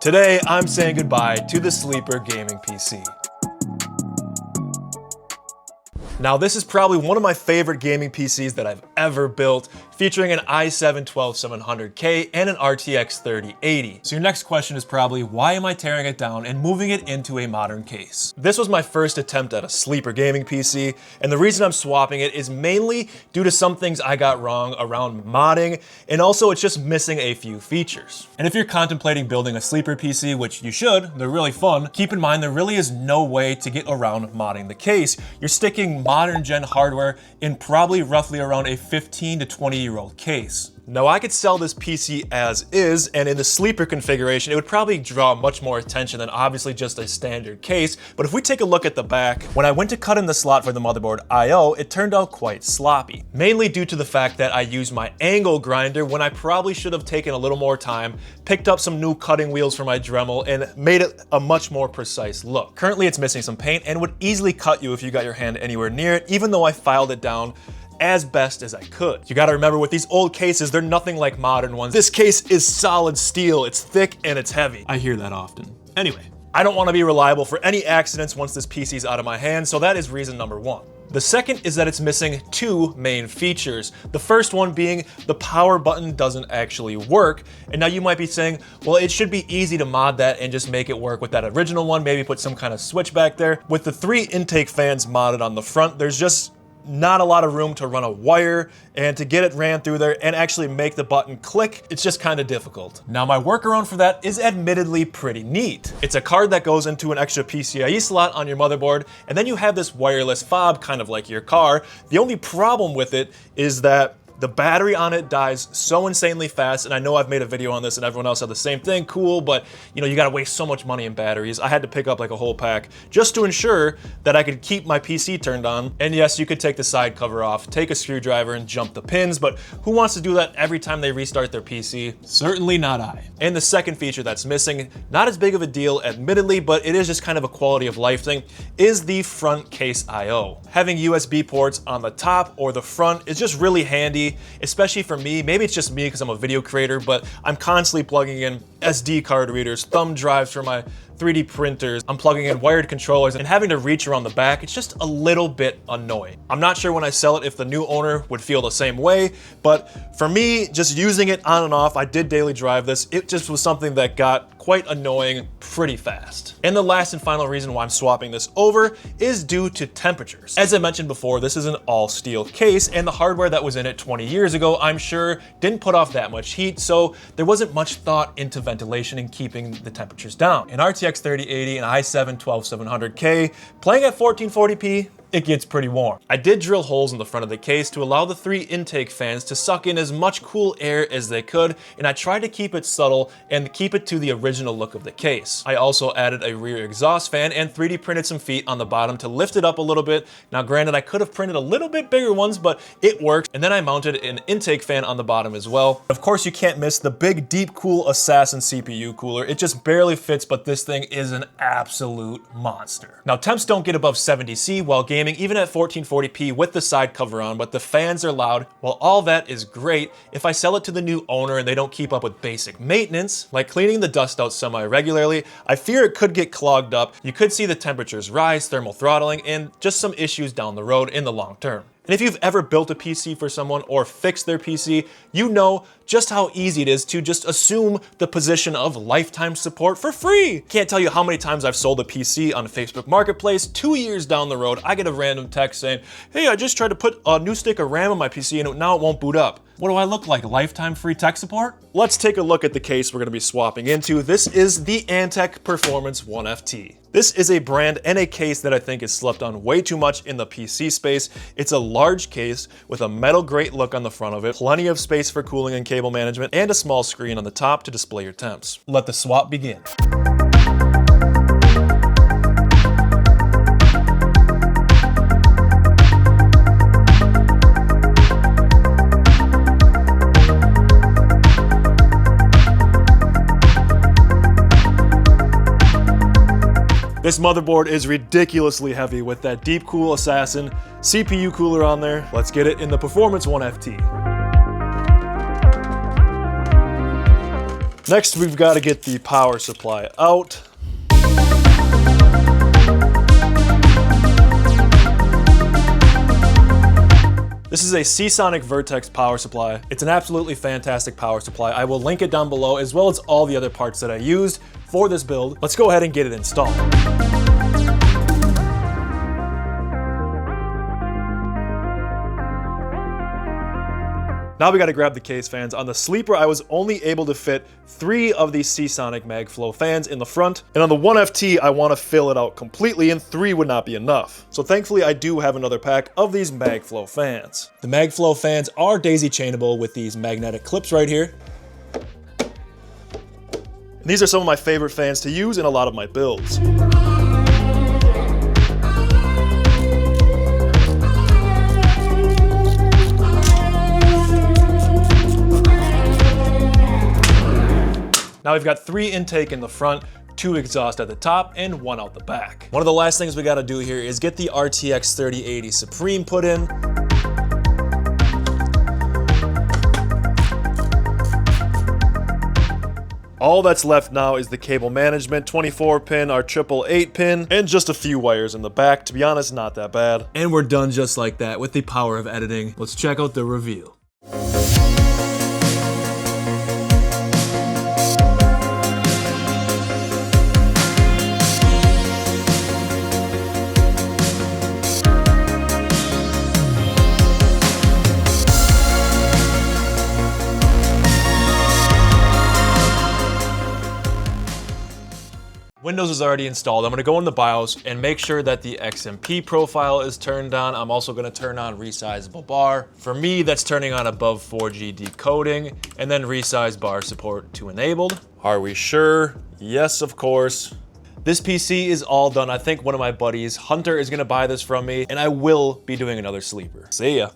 Today, I'm saying goodbye to the sleeper gaming PC. Now, this is probably one of my favorite gaming PCs that I've ever built, featuring an i7-12700K and an RTX 3080. So your next question is probably, why am I tearing it down and moving it into a modern case? This was my first attempt at a sleeper gaming PC, and the reason I'm swapping it is mainly due to some things I got wrong around modding, and also it's just missing a few features. And if you're contemplating building a sleeper PC, which you should, they're really fun, keep in mind there really is no way to get around modding the case. You're sticking modern gen hardware in probably roughly around a 15 to 20-year-old case. Now, I could sell this PC as is, and in the sleeper configuration, it would probably draw much more attention than obviously just a standard case. But if we take a look at the back, when I went to cut in the slot for the motherboard I/O, it turned out quite sloppy. Mainly due to the fact that I used my angle grinder when I probably should have taken a little more time, picked up some new cutting wheels for my Dremel, and made it a much more precise look. Currently, it's missing some paint and would easily cut you if you got your hand anywhere near it, even though I filed it down as best as I could. You gotta remember, with these old cases, they're nothing like modern ones. This case is solid steel, it's thick and it's heavy. I hear that often. Anyway, I don't wanna be reliable for any accidents once this PC's out of my hands, so that is reason number one. The second is that it's missing two main features. The first one being the power button doesn't actually work. And now you might be saying, well, it should be easy to mod that and just make it work with that original one, maybe put some kind of switch back there. With the 3 intake fans modded on the front, there's just not a lot of room to run a wire, and to get it ran through there and actually make the button click, it's just kind of difficult. Now, my workaround for that is admittedly pretty neat. It's a card that goes into an extra PCIe slot on your motherboard, and then you have this wireless fob, kind of like your car. The only problem with it is that the battery on it dies so insanely fast, and I know I've made a video on this and everyone else had the same thing, cool, but you know, you gotta waste so much money in batteries. I had to pick up like a whole pack just to ensure that I could keep my PC turned on. And yes, you could take the side cover off, take a screwdriver and jump the pins, but who wants to do that every time they restart their PC? Certainly not I. And the second feature that's missing, not as big of a deal admittedly, but it is just kind of a quality of life thing, is the front case I/O. Having USB ports on the top or the front is just really handy, especially for me. Maybe it's just me because I'm a video creator, but I'm constantly plugging in SD card readers, thumb drives for my 3D printers. I'm plugging in wired controllers and having to reach around the back. It's just a little bit annoying. I'm not sure when I sell it if the new owner would feel the same way, but for me, just using it on and off, I did daily drive this. It just was something that got quite annoying pretty fast. And the last and final reason why I'm swapping this over is due to temperatures. As I mentioned before, this is an all steel case, and the hardware that was in it 20 years ago, I'm sure, didn't put off that much heat, so there wasn't much thought into ventilation and keeping the temperatures down. An RTX 3080 and i7-12700K, playing at 1440p, it gets pretty warm. I did drill holes in the front of the case to allow the 3 intake fans to suck in as much cool air as they could, and I tried to keep it subtle and keep it to the original look of the case. I also added a rear exhaust fan and 3D printed some feet on the bottom to lift it up a little bit. Now granted, I could have printed a little bit bigger ones, but it worked. And then I mounted an intake fan on the bottom as well. Of course, you can't miss the big Deepcool Assassin CPU cooler. It just barely fits, but this thing is an absolute monster. Now, temps don't get above 70°C while gaming, even at 1440p with the side cover on, but the fans are loud. While all that is great, if I sell it to the new owner and they don't keep up with basic maintenance, like cleaning the dust out semi-regularly, I fear it could get clogged up. You could see the temperatures rise, thermal throttling, and just some issues down the road in the long term. And if you've ever built a PC for someone or fixed their PC, you know just how easy it is to just assume the position of lifetime support for free. Can't tell you how many times I've sold a PC on Facebook Marketplace. 2 years down the road, I get a random text saying, hey, I just tried to put a new stick of RAM on my PC and now it won't boot up. What do I look like, lifetime free tech support? Let's take a look at the case we're gonna be swapping into. This is the Antec Performance One FT. This is a brand and a case that I think is slept on way too much in the PC space. It's a large case with a metal grate look on the front of it, plenty of space for cooling and cable management, and a small screen on the top to display your temps. Let the swap begin. This motherboard is ridiculously heavy with that Deepcool Assassin CPU cooler on there. Let's get it in the Performance One FT. Next, we've got to get the power supply out. This is a Seasonic Vertex power supply. It's an absolutely fantastic power supply. I will link it down below as well as all the other parts that I used for this build. Let's go ahead and get it installed. Now we gotta grab the case fans. On the Sleeper, I was only able to fit 3 of these Seasonic MagFlow fans in the front, and on the 1FT, I wanna fill it out completely, and 3 would not be enough. So thankfully, I do have another pack of these MagFlow fans. The MagFlow fans are daisy chainable with these magnetic clips right here. And these are some of my favorite fans to use in a lot of my builds. Now we've got 3 intake in the front, 2 exhaust at the top, and 1 out the back. One of the last things we gotta do here is get the RTX 3080 Suprim put in. All that's left now is the cable management, 24 pin, our 888 pin, and just a few wires in the back. To be honest, not that bad. And we're done just like that with the power of editing. Let's check out the review. Windows is already installed. I'm gonna go in the BIOS and make sure that the XMP profile is turned on. I'm also gonna turn on resizable bar. For me, that's turning on above 4G decoding and then resize bar support to enabled. Are we sure? Yes, of course. This PC is all done. I think one of my buddies, Hunter, is gonna buy this from me and I will be doing another sleeper. See ya.